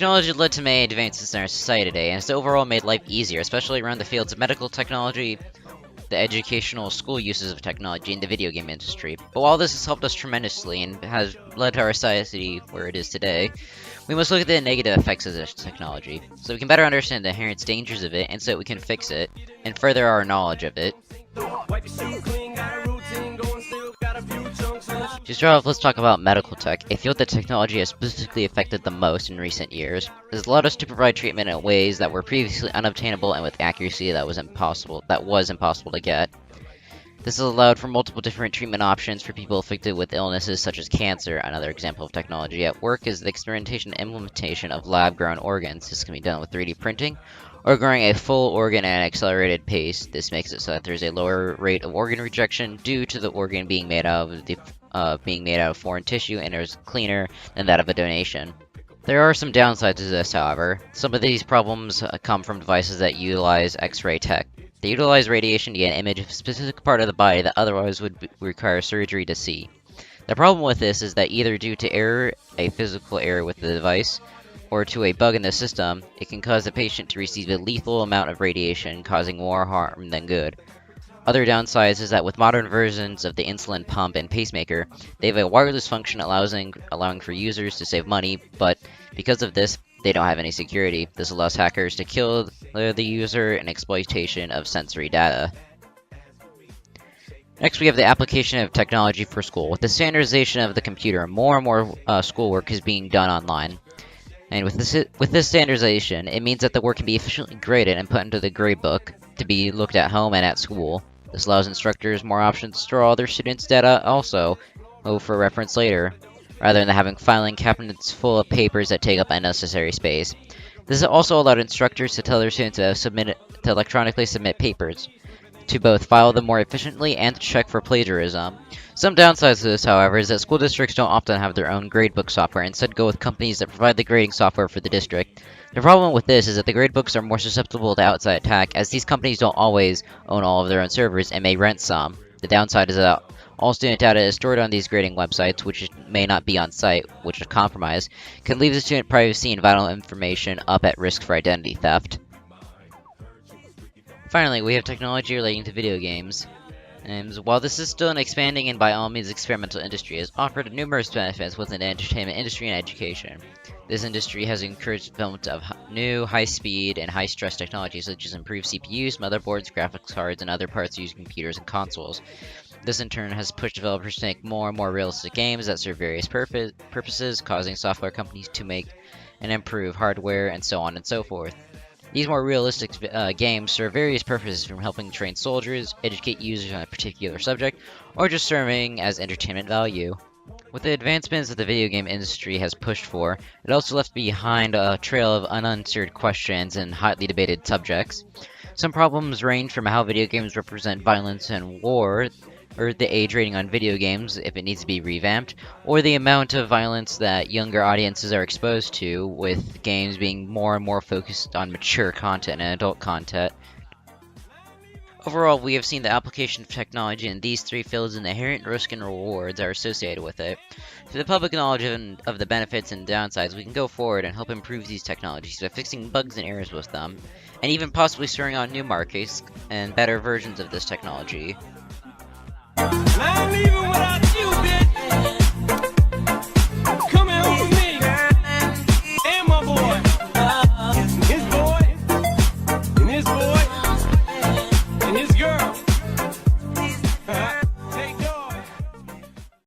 Technology led to many advances in our society today, and has overall made life easier, especially around the fields of medical technology, the educational school uses of technology, and the video game industry. But while this has helped us tremendously and has led to our society where it is today, we must look at the negative effects of this technology, so we can better understand the inherent dangers of it, and so that we can fix it, and further our knowledge of it. To start off, let's talk about medical tech, a field that technology has specifically affected the most in recent years. It has allowed us to provide treatment in ways that were previously unobtainable and with accuracy that was impossible to get. This has allowed for multiple different treatment options for people afflicted with illnesses such as cancer. Another example of technology at work is the experimentation and implementation of lab-grown organs. This can be done with 3D printing, or growing a full organ at an accelerated pace. This makes it so that there's a lower rate of organ rejection due to the organ being made out of foreign tissue and is cleaner than that of a donation. There are some downsides to this, however. Some of these problems come from devices that utilize X-ray tech. They utilize radiation to get an image of a specific part of the body that otherwise would require surgery to see. The problem with this is that either due to error, a physical error with the device, or to a bug in the system, it can cause the patient to receive a lethal amount of radiation, causing more harm than good. Other downsides is that with modern versions of the insulin pump and pacemaker, they have a wireless function allowing for users to save money, but because of this, they don't have any security. This allows hackers to kill the user and exploitation of sensory data. Next, we have the application of technology for school. With the standardization of the computer, more and more schoolwork is being done online. And with this standardization, it means that the work can be efficiently graded and put into the gradebook to be looked at home and at school. This allows instructors more options to store all their students' data also for reference later, rather than having filing cabinets full of papers that take up unnecessary space. This has also allowed instructors to tell their students to electronically submit papers, to both file them more efficiently and to check for plagiarism. Some downsides to this, however, is that school districts don't often have their own gradebook software, and instead go with companies that provide the grading software for the district. The problem with this is that the gradebooks are more susceptible to outside attack, as these companies don't always own all of their own servers and may rent some. The downside is that all student data is stored on these grading websites, which may not be on site, which is compromised, can leave the student privacy and vital information up at risk for identity theft. Finally, we have technology relating to video games. And while this is still an expanding and by all means experimental industry, it has offered numerous benefits within the entertainment industry and education. This industry has encouraged development of new, high-speed, and high-stress technologies such as improved CPUs, motherboards, graphics cards, and other parts used in computers and consoles. This in turn has pushed developers to make more and more realistic games that serve various purposes, causing software companies to make and improve hardware, and so on and so forth. These more realistic games serve various purposes, from helping train soldiers, educate users on a particular subject, or just serving as entertainment value. With the advancements that the video game industry has pushed for, it also left behind a trail of unanswered questions and hotly debated subjects. Some problems range from how video games represent violence and war, or the age rating on video games, if it needs to be revamped, or the amount of violence that younger audiences are exposed to, with games being more and more focused on mature content and adult content. Overall, we have seen the application of technology in these three fields and the inherent risk and rewards are associated with it. For the public knowledge of the benefits and downsides, we can go forward and help improve these technologies by fixing bugs and errors with them, and even possibly spurring on new markets and better versions of this technology.